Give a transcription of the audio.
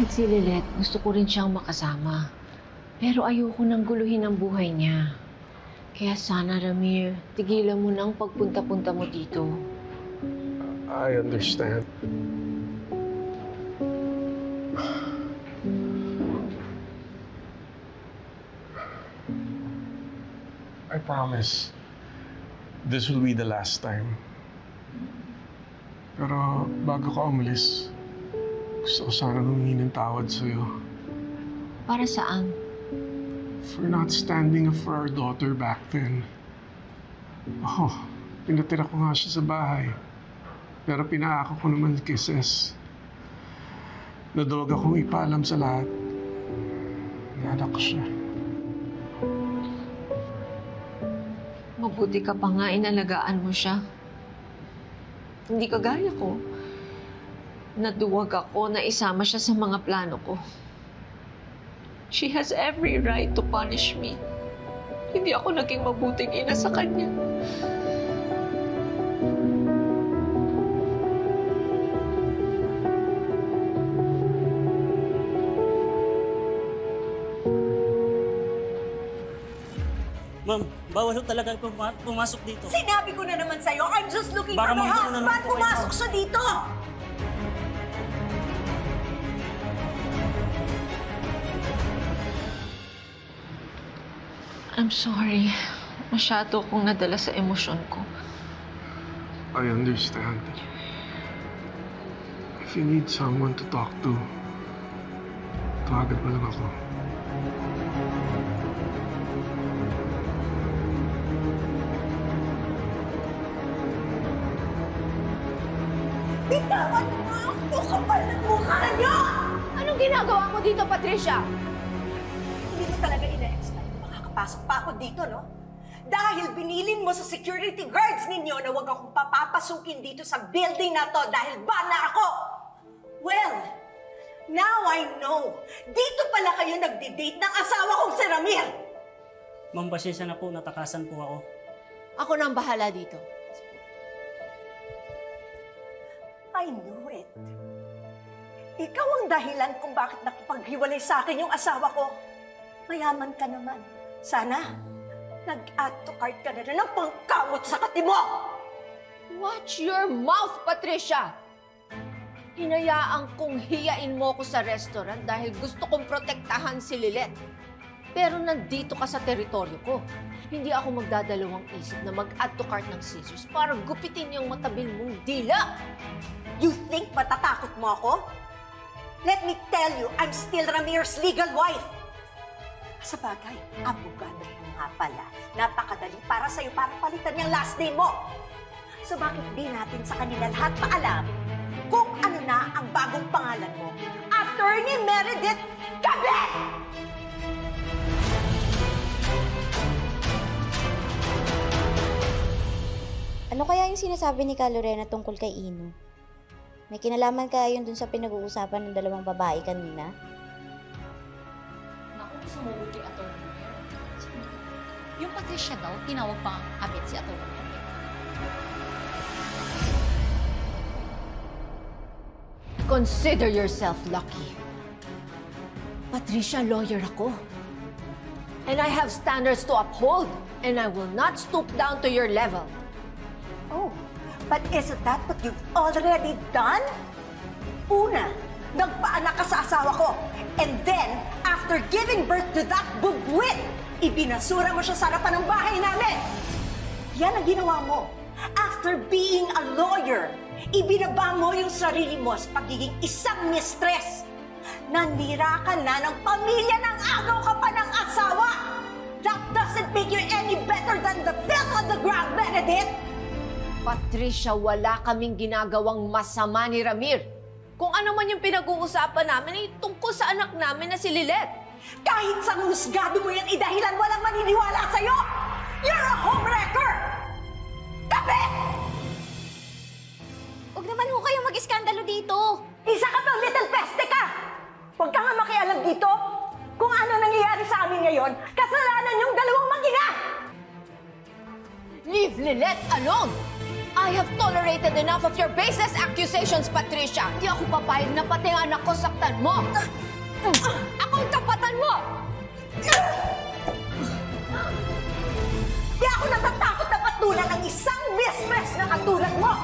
Kahit si Lilet, gusto ko rin siyang makasama. Pero ayoko nang guluhin ang buhay niya. Kaya sana, Ramir, tigilan mo nang pagpunta-punta mo dito. I understand. I promise, this will be the last time. Pero bago ka umalis, gusto ko sanang humingi ng tawad sa'yo. Para saan? For not standing up for our daughter back then. Oh, pinatira ko nga siya sa bahay. Pero pinaako ko naman kay Ses. Naduwag akong ipaalam sa lahat. Naanak ko siya. Mabuti ka pa nga, inalagaan mo siya. Hindi kagaya ko. Naduwag ako na isama siya sa mga plano ko. She has every right to punish me. Hindi ako naging mabuting ina sa kanya. Ma'am, bawal ho talaga pumasok dito. Sinabi ko na naman sa'yo, I'm just looking Baka for my magkaroon na husband. naman po kayo. Pumasok siya dito! I'm sorry. Masyado akong nadala sa emosyon ko. I understand. If you need someone to talk to, tawagan mo lang ako. Bitawan mo nga ako! Kapal ng mukha niyo! Anong ginagawa mo dito, Patricia? Hindi ko talaga ina-expect na makakapasok pa ako dito, no? Dahil binilin mo sa security guards ninyo na huwag akong papapasukin dito sa building na to dahil bana ako! Well, now I know. Dito pala kayo nagde-date ng asawa kong si Ramir! Ma'am, pasensya na po, natakasan po ako. Ako na ang bahala dito. I knew it. Ikaw ang dahilan kung bakit nakipaghiwalay sa akin yung asawa ko. Mayaman ka naman. Sana, nag-add to cart ka na ng pangkamot sa kati mo! Watch your mouth, Patricia! Hinayaan kong hiyain mo ko sa restaurant dahil gusto kong protektahan si Lilet. Pero nandito ka sa teritoryo ko. Hindi ako magdadalawang isip na mag-add to cart ng scissors para gupitin yung matabil mong dila. You think matatakot mo ako? Let me tell you, I'm still Ramir's legal wife. Sa bagay, abogado ko nga pala. Napakadali para sa'yo para palitan yung last name mo. So bakit di natin sa kanila lahat paalam kung ano na ang bagong pangalan mo? Attorney Meredith Cablet! Ano kaya yung sinasabi ni Ka Lorena tungkol kay Ino? May kinalaman kaya yun dun sa pinag-uusapan ng dalawang babae kanina? Naku, sumulog kay Atty. Yung Patricia daw, tinawag pa ang kabit si Atty. Consider yourself lucky. Patricia, lawyer ako. And I have standards to uphold. And I will not stoop down to your level. Oh, but isn't that what you've already done? Una, nagpaanak ka sa asawa ko. And then, after giving birth to that bubwit, ibinasura mo siya sa harapan ng bahay namin. Yan ang ginawa mo. After being a lawyer, ibinaba mo yung sarili mo sa pagiging isang mistress. Nandira ka na ng pamilya ng agaw ka pa ng asawa. That doesn't make you any better than the filth on the ground, Benedict! Patricia, wala kaming ginagawang masama ni Ramir. Kung ano man yung pinag-uusapan namin ay tungkol sa anak namin na si Lilet. Kahit sa husgado mo yan idahilan, walang maniniwala sa'yo! You're a homewrecker! Kape! Huwag naman ho kayo mag-iskandalo dito! Isa ka pang little peste ka! Huwag ka nga makialam dito! Kung ano nangyayari sa amin ngayon, kasalanan yung dalawang mag-ina! Leave Lilet alone! I have tolerated enough of your baseless accusations, Patricia. Di ako papayag na pati ang anak ko saktan mo. Ako ang tapatan mo! Di ako natatakot na patulan ng isang mistress na katulad mo!